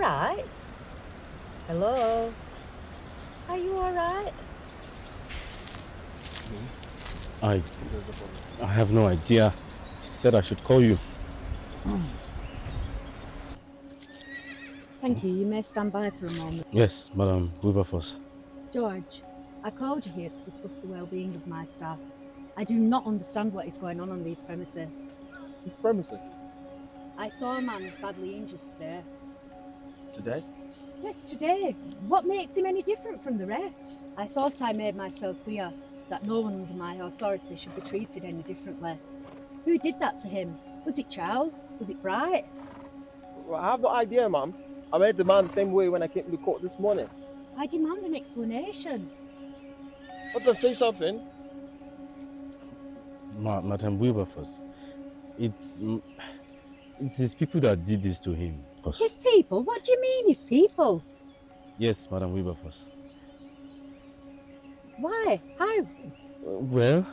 right? Hello? Are you all right? I have no idea. She said I should call you. Thank you. You may stand by for a moment. Yes, Madam Wilberforce. George, I called you here to discuss the well-being of my staff. I do not understand what is going on these premises. These premises? I saw a man badly injured today. Today? Yes, today. What makes him any different from the rest? I thought I made myself clear that no one under my authority should be treated any differently. Who did that to him? Was it Charles? Was it Bright? Well, I have no idea, ma'am. I made the man the same way when I came to the court this morning. I demand an explanation. But then say something. Madam Wilberforce, it's his people that did this to him. His people? What do you mean, his people? Yes, Madam Wilberforce. Why? How? Well,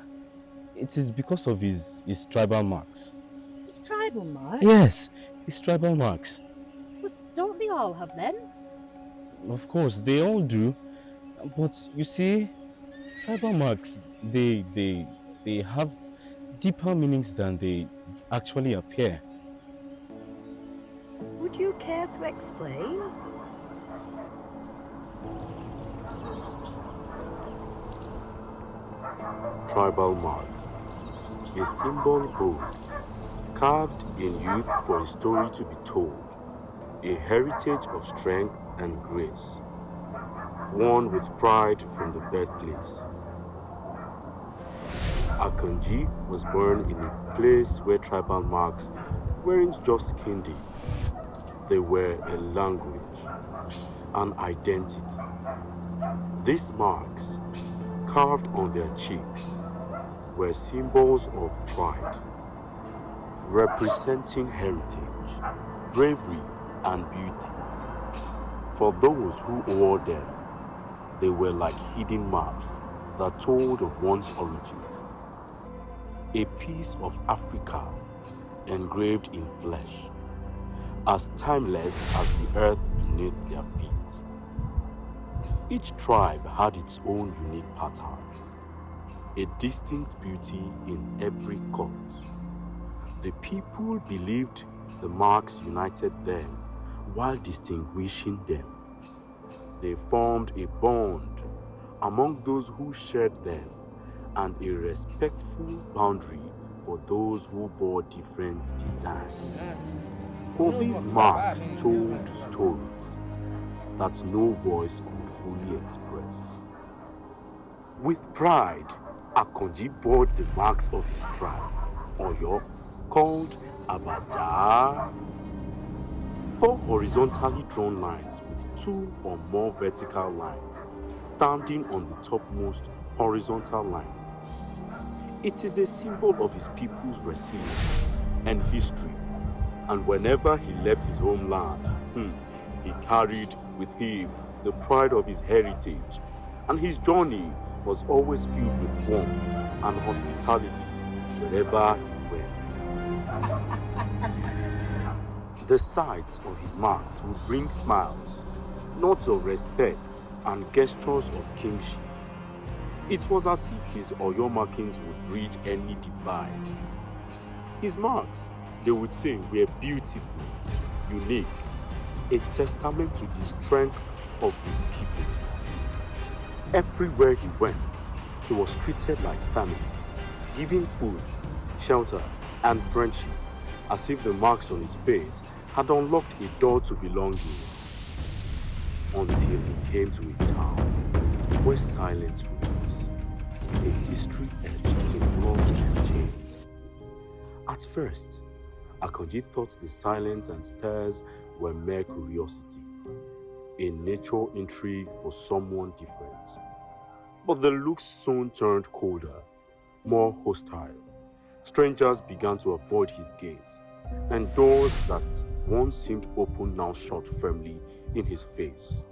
it is because of his tribal marks. His tribal marks? Yes, his tribal marks. But don't they all have them? Of course, they all do. But you see, tribal marks, they have deeper meanings than they actually appear. Would you care to explain? Tribal mark, a symbol bold, carved in youth for a story to be told, a heritage of strength and grace, worn with pride from the birthplace. Akanji was born in a place where tribal marks weren't just skin deep. They were a language, an identity. These marks, carved on their cheeks, were symbols of pride, representing heritage, bravery, and beauty. For those who wore them, they were like hidden maps that told of one's origins. A piece of Africa engraved in flesh, as timeless as the earth beneath their feet. Each tribe had its own unique pattern, a distinct beauty in every cut. The people believed the marks united them while distinguishing them. They formed a bond among those who shared them and a respectful boundary for those who bore different designs. For these marks told stories that no voice could fully express. With pride, Akanji bore the marks of his tribe, Oyo, called Abaja. 4 horizontally drawn lines with 2 or more vertical lines standing on the topmost horizontal line. It is a symbol of his people's resilience and history, and whenever he left his homeland, he carried with him the pride of his heritage, and his journey was always filled with warmth and hospitality wherever he went. The sight of his marks would bring smiles, nods of respect, and gestures of kingship. It was as if his Oyo markings would bridge any divide. His marks, they would say, were beautiful, unique, a testament to the strength of his people. Everywhere he went, he was treated like family, given food, shelter, and friendship, as if the marks on his face had unlocked a door to belonging, until he came to a town where silence reigns, a history etched in blood and chains. At first, Akanji thought the silence and stares were mere curiosity, a nature intrigue for someone different. But the looks soon turned colder, more hostile. Strangers began to avoid his gaze, and doors that once seemed open now shut firmly in his face.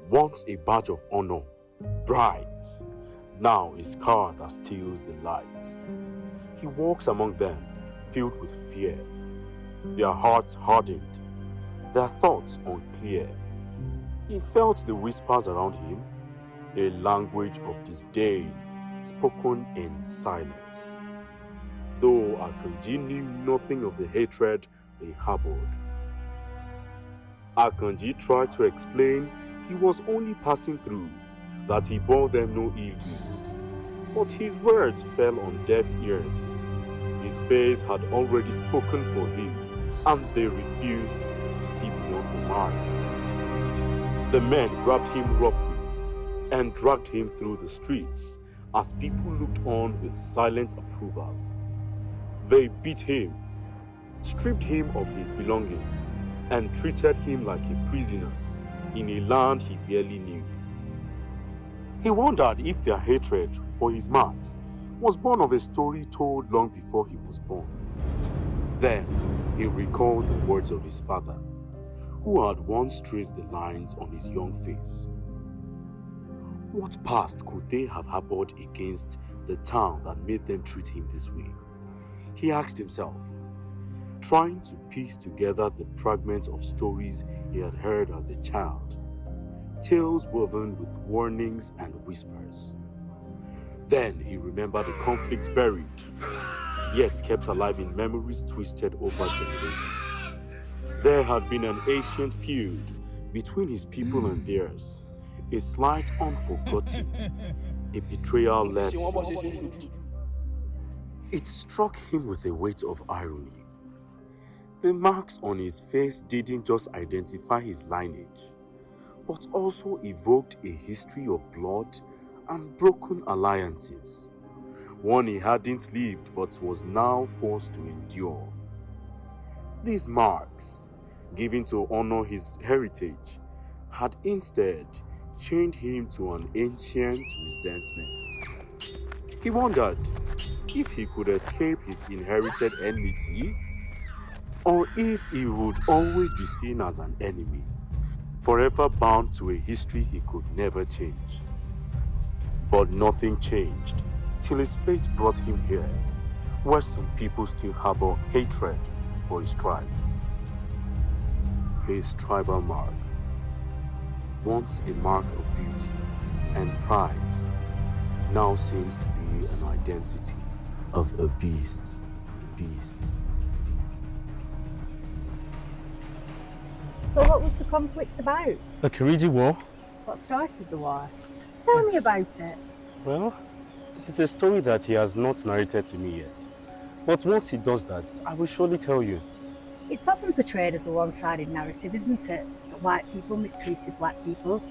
Once a badge of honor, bright, now a scar that steals the light. He walks among them, filled with fear, their hearts hardened, their thoughts unclear. He felt the whispers around him, a language of disdain spoken in silence. Though Akanji knew nothing of the hatred they harbored. Akanji tried to explain he was only passing through, that he bore them no ill will. But his words fell on deaf ears. His face had already spoken for him, and they refused to see beyond the marks. The men grabbed him roughly and dragged him through the streets as people looked on with silent approval. They beat him, stripped him of his belongings, and treated him like a prisoner in a land he barely knew. He wondered if their hatred for his marks was born of a story told long before he was born. Then he recalled the words of his father, who had once traced the lines on his young face. What past could they have harbored against the town that made them treat him this way? He asked himself, trying to piece together the fragments of stories he had heard as a child, tales woven with warnings and whispers. Then he remembered the conflicts buried, yet kept alive in memories twisted over generations. There had been an ancient feud between his people and theirs, a slight unforgotten, a betrayal left. It struck him with a weight of irony. The marks on his face didn't just identify his lineage, but also evoked a history of blood and broken alliances, one he hadn't lived but was now forced to endure. These marks, given to honor his heritage, had instead chained him to an ancient resentment. He wondered if he could escape his inherited enmity, or if he would always be seen as an enemy, forever bound to a history he could never change. But nothing changed till his fate brought him here, where some people still harbor hatred for his tribe. His tribal mark, once a mark of beauty and pride, now seems to be an identity of a beast. So what was the conflict about? The Kiriji War? What started the war? Tell me about it. Well, it is a story that he has not narrated to me yet. But once he does that, I will surely tell you. It's often portrayed as a one-sided narrative, isn't it? That white people mistreated black people.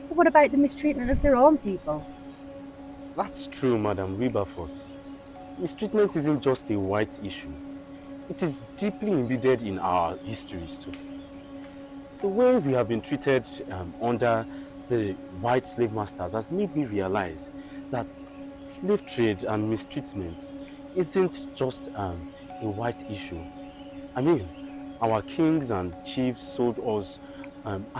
But what about the mistreatment of their own people? That's true, Madam Wilberforce. Mistreatment isn't just a white issue. It is deeply embedded in our histories too. The way we have been treated under the white slave masters has made me realize that slave trade and mistreatment isn't just a white issue. I mean, our kings and chiefs sold us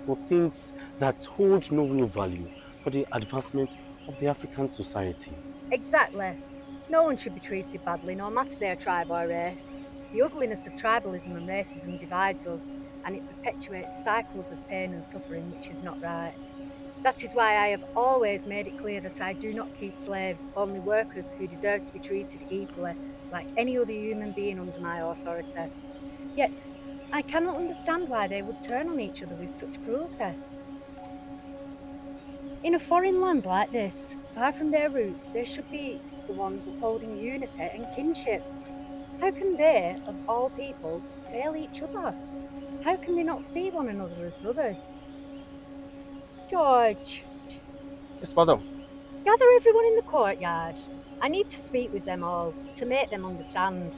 for things that hold no real value for the advancement of the African society. Exactly. No one should be treated badly, no matter their tribe or race. The ugliness of tribalism and racism divides us, and it perpetuates cycles of pain and suffering, which is not right. That is why I have always made it clear that I do not keep slaves, only workers who deserve to be treated equally, like any other human being under my authority. Yet, I cannot understand why they would turn on each other with such cruelty. In a foreign land like this, far from their roots, they should be the ones upholding unity and kinship. How can they, of all people, fail each other? How can they not see one another as brothers? George. Yes, madam. Gather everyone in the courtyard. I need to speak with them all, to make them understand.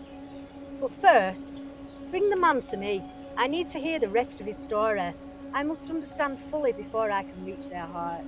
But first, bring the man to me. I need to hear the rest of his story. I must understand fully before I can reach their hearts.